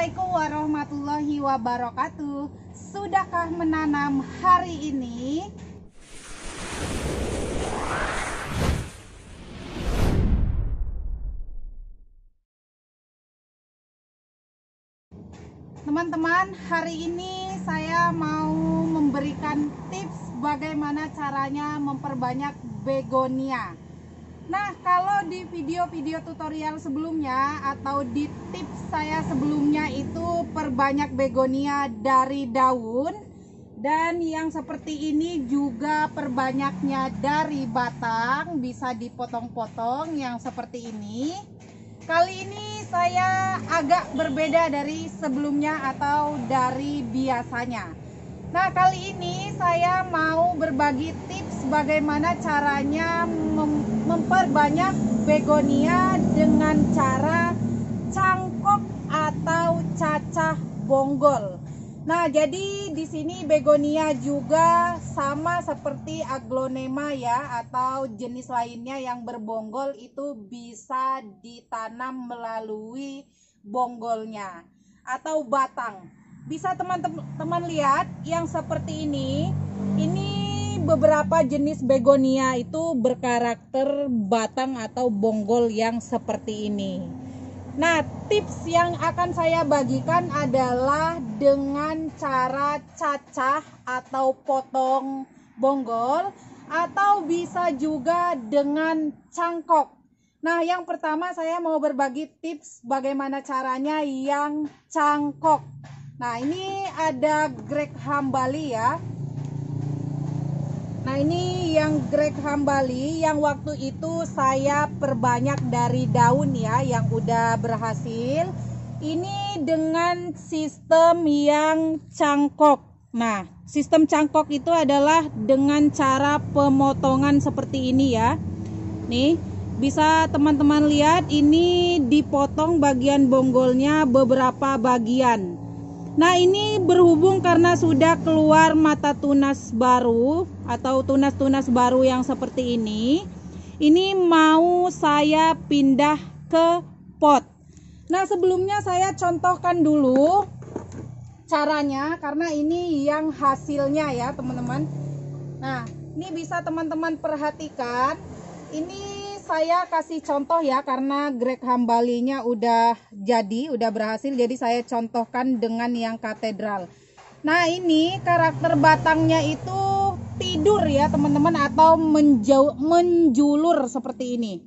Assalamualaikum warahmatullahi wabarakatuh. Sudahkah menanam hari ini? Teman-teman, hari ini saya mau memberikan tips bagaimana caranya memperbanyak begonia. Nah, kalau di video-video tutorial sebelumnya atau di tips saya sebelumnya itu perbanyak begonia dari daun, dan yang seperti ini juga perbanyaknya dari batang, bisa dipotong-potong yang seperti ini. Kali ini saya agak berbeda dari sebelumnya atau dari biasanya. Nah, kali ini saya mau berbagi tips bagaimana caranya memperbanyak begonia dengan cara cangkok atau cacah bonggol. Nah, jadi di sini begonia juga sama seperti aglonema ya, atau jenis lainnya yang berbonggol itu bisa ditanam melalui bonggolnya atau batang. Bisa teman-teman lihat yang seperti ini beberapa jenis begonia itu berkarakter batang atau bonggol yang seperti ini. Nah, tips yang akan saya bagikan adalah dengan cara cacah atau potong bonggol, atau bisa juga dengan cangkok. Nah, yang pertama saya mau berbagi tips bagaimana caranya yang cangkok. Nah, ini ada Graham Bali ya. Nah, ini yang Graham Bali yang waktu itu saya perbanyak dari daun ya, yang udah berhasil. Ini dengan sistem yang cangkok. Nah, sistem cangkok itu adalah dengan cara pemotongan seperti ini ya. Nih, bisa teman-teman lihat ini dipotong bagian bonggolnya beberapa bagian. Nah, ini berhubung karena sudah keluar mata tunas baru atau tunas-tunas baru yang seperti ini mau saya pindah ke pot. Nah, sebelumnya saya contohkan dulu caranya karena ini yang hasilnya ya teman-teman. Nah, ini bisa teman-teman perhatikan. Ini saya kasih contoh ya, karena Graham Bali-nya udah berhasil, jadi saya contohkan dengan yang katedral. Nah, ini karakter batangnya itu tidur ya teman-teman, atau menjulur seperti ini.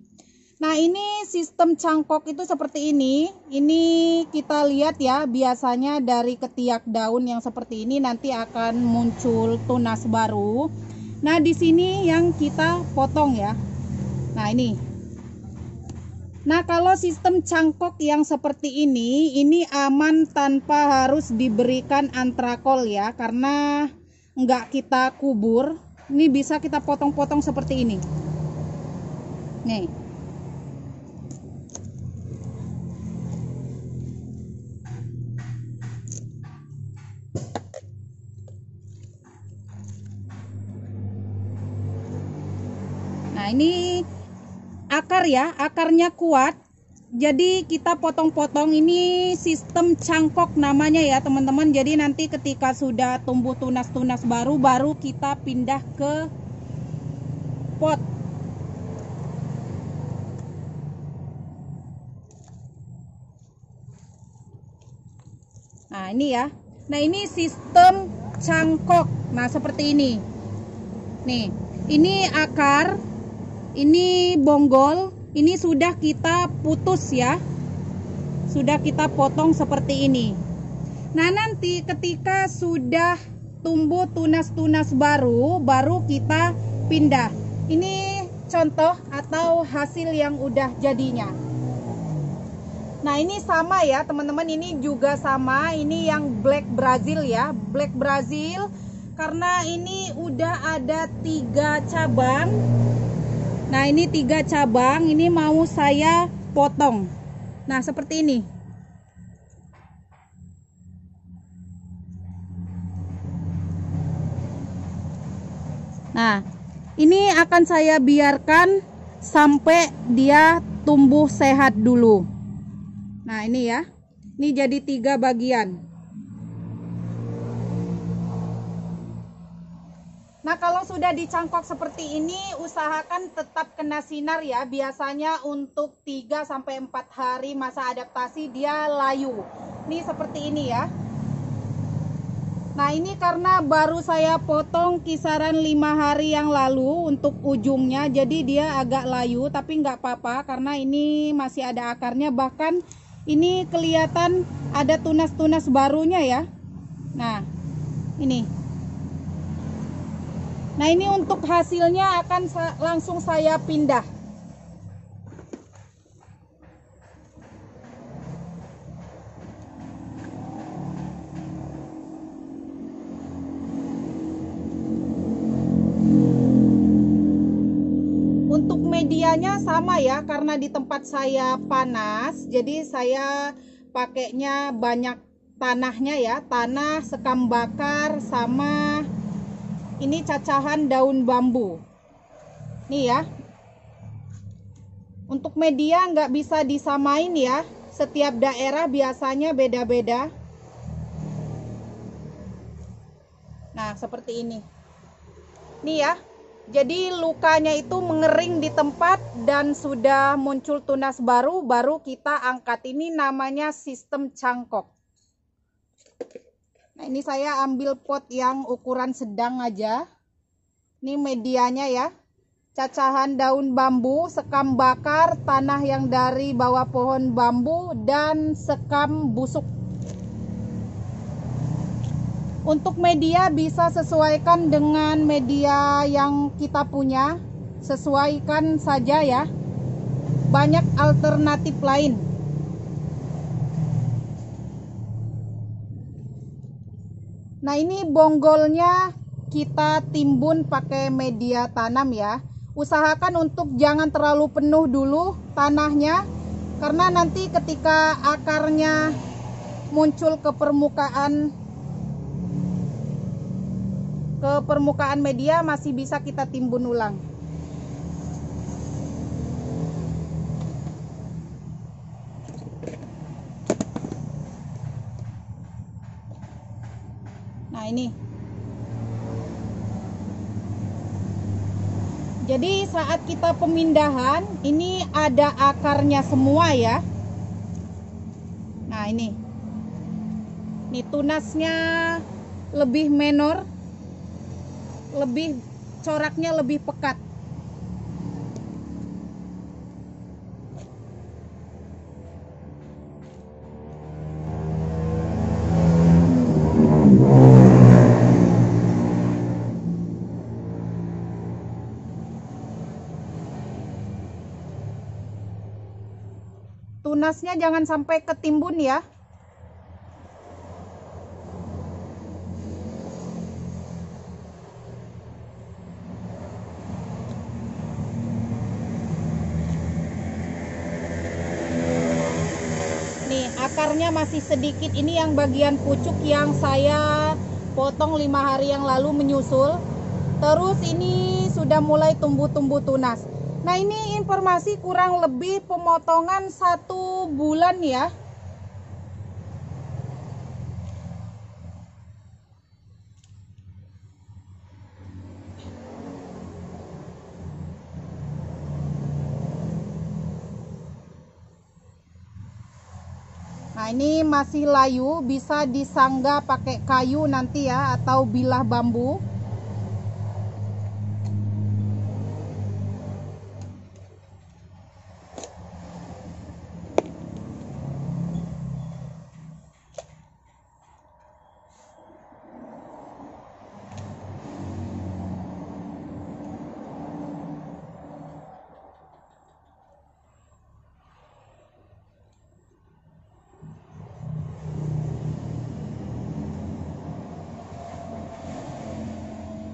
Nah, ini sistem cangkok itu seperti ini. Ini kita lihat ya, biasanya dari ketiak daun yang seperti ini nanti akan muncul tunas baru. Nah, di sini yang kita potong ya. Nah, ini. Nah, kalau sistem cangkok yang seperti ini aman tanpa harus diberikan antrakol ya, karena enggak kita kubur. Ini bisa kita potong-potong seperti ini. Nih. Nah, ini akar ya, akarnya kuat, jadi kita potong-potong. Ini sistem cangkok namanya ya teman-teman. Jadi nanti ketika sudah tumbuh tunas-tunas baru kita pindah ke pot. Nah, ini ya. Nah, ini sistem cangkok. Nah, seperti ini. Nih, ini akar, ini bonggol, ini sudah kita putus ya, sudah kita potong seperti ini. Nah, nanti ketika sudah tumbuh tunas-tunas baru kita pindah. Ini contoh atau hasil yang udah jadinya. Nah, ini sama ya teman-teman, ini juga sama. Ini yang Black Brazil ya, Black Brazil, karena ini udah ada 3 cabang. Nah, ini 3 cabang, ini mau saya potong. Nah, seperti ini. Nah, ini akan saya biarkan sampai dia tumbuh sehat dulu. Nah, ini ya. Ini jadi 3 bagian. Nah, kalau sudah dicangkok seperti ini, usahakan tetap kena sinar ya. Biasanya untuk 3-4 hari masa adaptasi dia layu. Ini seperti ini ya. Nah, ini karena baru saya potong kisaran 5 hari yang lalu untuk ujungnya, jadi dia agak layu, tapi nggak apa-apa karena ini masih ada akarnya. Bahkan ini kelihatan ada tunas-tunas barunya ya. Nah, ini. Nah, ini untuk hasilnya akan langsung saya pindah. Untuk medianya sama ya, karena di tempat saya panas, jadi saya pakainya banyak tanahnya ya, tanah, sekam bakar, sama ini cacahan daun bambu. Nih ya. Untuk media nggak bisa disamain ya. Setiap daerah biasanya beda-beda. Nah, seperti ini. Nih ya. Jadi lukanya itu mengering di tempat dan sudah muncul tunas baru kita angkat. Ini namanya sistem cangkok. Nah, ini saya ambil pot yang ukuran sedang aja. Ini medianya ya. Cacahan daun bambu, sekam bakar, tanah yang dari bawah pohon bambu, dan sekam busuk. Untuk media bisa sesuaikan dengan media yang kita punya. Sesuaikan saja ya. Banyak alternatif lain. Nah, ini bonggolnya kita timbun pakai media tanam ya. Usahakan untuk jangan terlalu penuh dulu tanahnya, karena nanti ketika akarnya muncul ke permukaan media masih bisa kita timbun ulang. Nah, ini. Jadi saat kita pemindahan, ini ada akarnya semua ya. Nah, ini. Ini tunasnya lebih menor, lebih coraknya lebih pekat. Tunasnya jangan sampai ketimbun ya. Nih, akarnya masih sedikit. Ini yang bagian pucuk yang saya potong 5 hari yang lalu menyusul. Terus ini sudah mulai tumbuh-tumbuh tunas. Nah, ini informasi kurang lebih pemotongan 1 bulan ya. Nah, ini masih layu, bisa disanggah pakai kayu nanti ya, atau bilah bambu.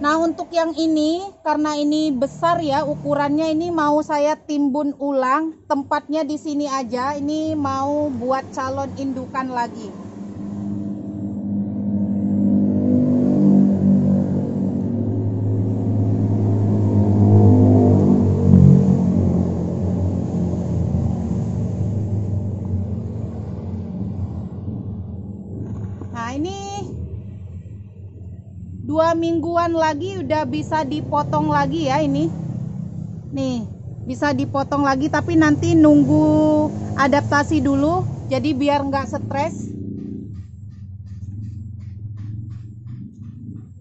Nah, untuk yang ini, karena ini besar ya ukurannya, ini mau saya timbun ulang. Tempatnya di sini aja. Ini mau buat calon indukan lagi. semingguan lagi udah bisa dipotong lagi ya ini. Nih, bisa dipotong lagi tapi nanti nunggu adaptasi dulu. Jadi biar nggak stres.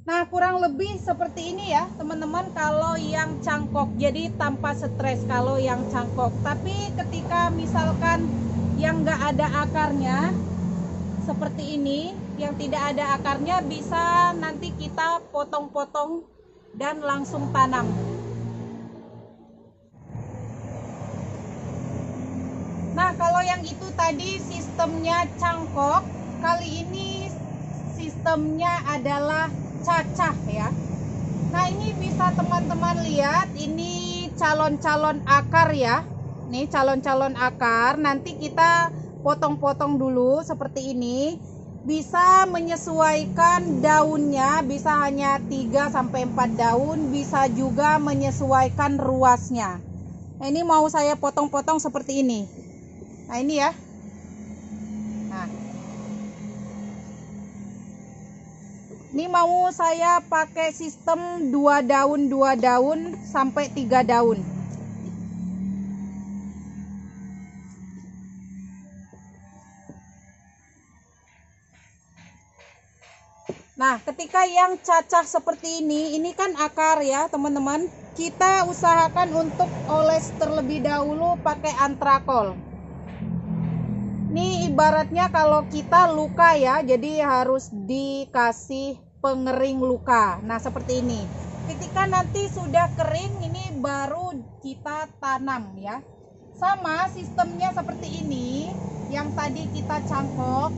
Nah, kurang lebih seperti ini ya teman-teman kalau yang cangkok, jadi tanpa stres kalau yang cangkok. Tapi ketika misalkan yang nggak ada akarnya seperti ini, yang tidak ada akarnya, bisa nanti kita potong-potong dan langsung tanam. Nah, kalau yang itu tadi sistemnya cangkok, kali ini sistemnya adalah cacah ya. Nah, ini bisa teman-teman lihat, ini calon-calon akar ya. Nih calon-calon akar, nanti kita potong-potong dulu seperti ini. Bisa menyesuaikan daunnya, bisa hanya 3-4 daun, bisa juga menyesuaikan ruasnya. Nah, ini mau saya potong-potong seperti ini. Nah, ini ya. Nah, ini mau saya pakai sistem 2 daun sampai 3 daun. Nah, ketika yang cacah seperti ini kan akar ya teman-teman. Kita usahakan untuk oles terlebih dahulu pakai antrakol. Ini ibaratnya kalau kita luka ya, jadi harus dikasih pengering luka. Nah, seperti ini. Ketika nanti sudah kering, ini baru kita tanam ya. Sama sistemnya seperti ini. Yang tadi kita cangkok,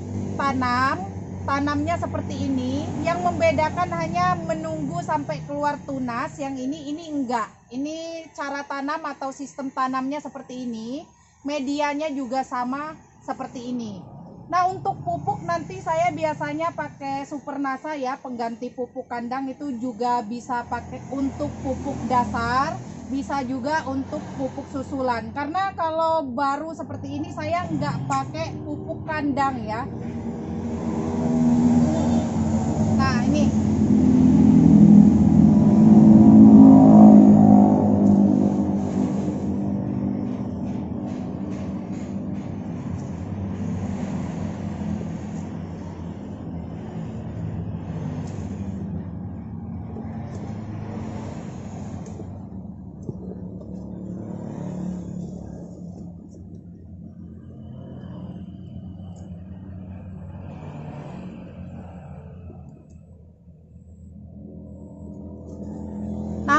tanamnya seperti ini. Yang membedakan hanya menunggu sampai keluar tunas. Yang ini enggak. Ini cara tanam atau sistem tanamnya seperti ini. Medianya juga sama seperti ini. Nah, untuk pupuk nanti saya biasanya pakai Supernasa ya, pengganti pupuk kandang. Itu juga bisa pakai untuk pupuk dasar, bisa juga untuk pupuk susulan. Karena kalau baru seperti ini saya nggak pakai pupuk kandang ya. Nah, ini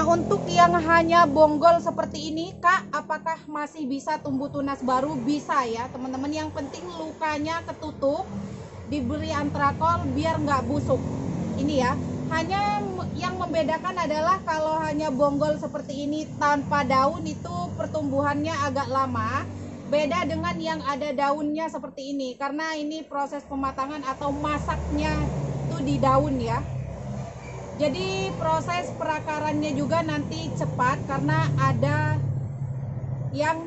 untuk yang hanya bonggol seperti ini, Kak, apakah masih bisa tumbuh tunas baru? Bisa ya teman-teman. Yang penting lukanya ketutup, diberi antrakol biar nggak busuk. Ini ya. Hanya yang membedakan adalah kalau hanya bonggol seperti ini tanpa daun itu pertumbuhannya agak lama. Beda dengan yang ada daunnya seperti ini, karena ini proses pematangan atau masaknya itu di daun ya. Jadi proses perakarannya juga nanti cepat karena ada yang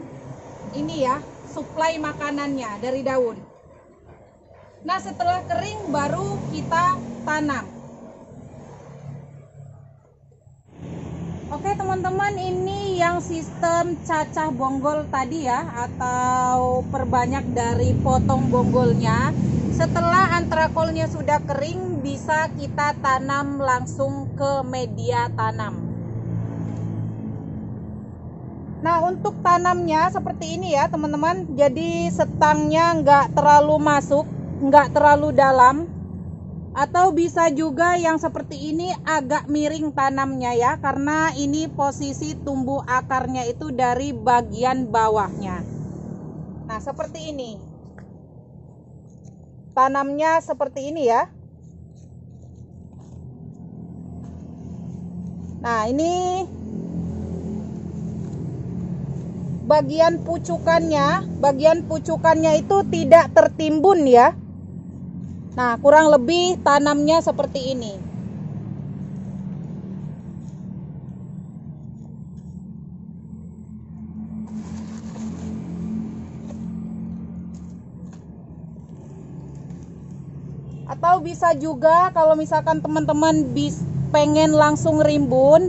ini ya, suplai makanannya dari daun. Nah, setelah kering baru kita tanam. Oke teman-teman, ini yang sistem cacah bonggol tadi ya, atau perbanyak dari potong bonggolnya. Setelah antrakolnya sudah kering, bisa kita tanam langsung ke media tanam. Nah, untuk tanamnya seperti ini ya teman-teman. Jadi setangnya nggak terlalu masuk, nggak terlalu dalam. Atau bisa juga yang seperti ini agak miring tanamnya ya, karena ini posisi tumbuh akarnya itu dari bagian bawahnya. Nah, seperti ini. Tanamnya seperti ini ya. Nah, ini bagian pucukannya itu tidak tertimbun ya. Nah, kurang lebih tanamnya seperti ini. Atau bisa juga kalau misalkan teman-teman pengen langsung rimbun,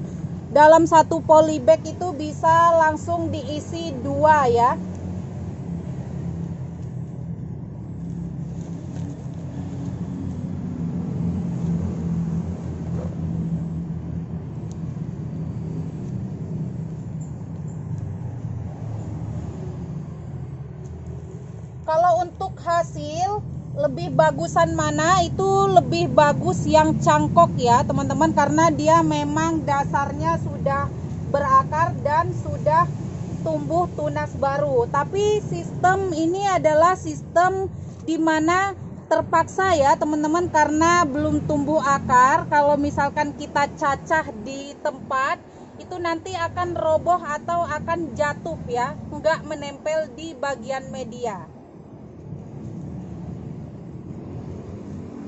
dalam satu polybag itu bisa langsung diisi 2 ya. Kalau untuk hasil lebih bagusan mana, itu lebih bagus yang cangkok ya teman-teman, karena dia memang dasarnya sudah berakar dan sudah tumbuh tunas baru. Tapi sistem ini adalah sistem dimana terpaksa ya teman-teman, karena belum tumbuh akar. Kalau misalkan kita cacah di tempat, itu nanti akan roboh atau akan jatuh ya, nggak menempel di bagian media.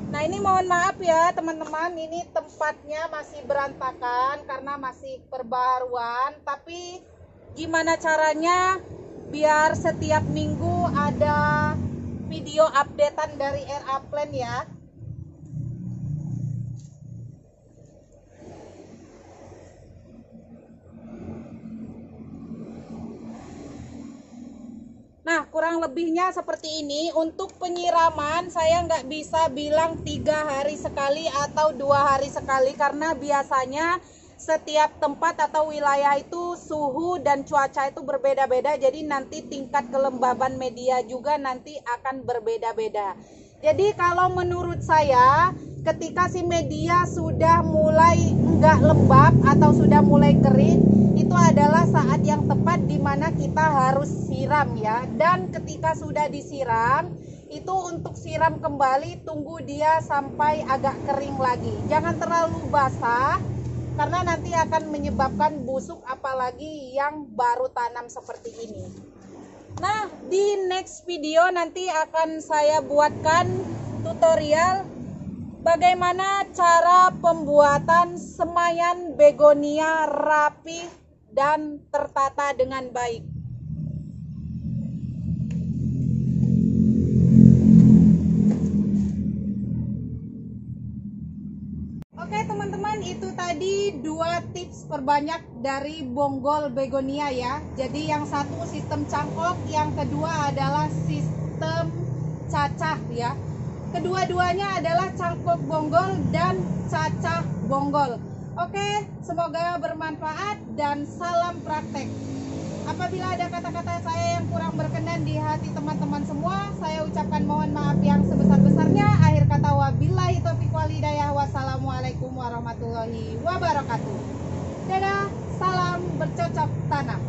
Nah ini mohon maaf ya teman-teman, ini tempatnya masih berantakan karena masih perbaruan. Tapi gimana caranya biar setiap minggu ada video updatean dari RA Plant ya. Nah kurang lebihnya seperti ini. Untuk penyiraman saya nggak bisa bilang 3 hari sekali atau 2 hari sekali, karena biasanya setiap tempat atau wilayah itu suhu dan cuaca itu berbeda-beda. Jadi nanti tingkat kelembaban media juga nanti akan berbeda-beda. Jadi kalau menurut saya, ketika si media sudah mulai nggak lembab atau sudah mulai kering, itu adalah saat yang tepat di mana kita harus siram ya. Dan ketika sudah disiram, itu untuk siram kembali, tunggu dia sampai agak kering lagi. Jangan terlalu basah, karena nanti akan menyebabkan busuk, apalagi yang baru tanam seperti ini. Nah, di next video nanti akan saya buatkan tutorial bagaimana cara pembuatan semaian begonia rapi dan tertata dengan baik. Oke teman-teman, itu tadi 2 tips perbanyak dari bonggol begonia ya. Jadi yang satu sistem cangkok, yang kedua adalah sistem cacah ya. Kedua-duanya adalah cangkok bonggol dan cacah bonggol. Oke, semoga bermanfaat dan salam praktek. Apabila ada kata-kata saya yang kurang berkenan di hati teman-teman semua, saya ucapkan mohon maaf yang sebesar-besarnya. Akhir kata, wabillahi taufiq wal hidayah. Wassalamualaikum warahmatullahi wabarakatuh. Dadah, salam bercocok tanam.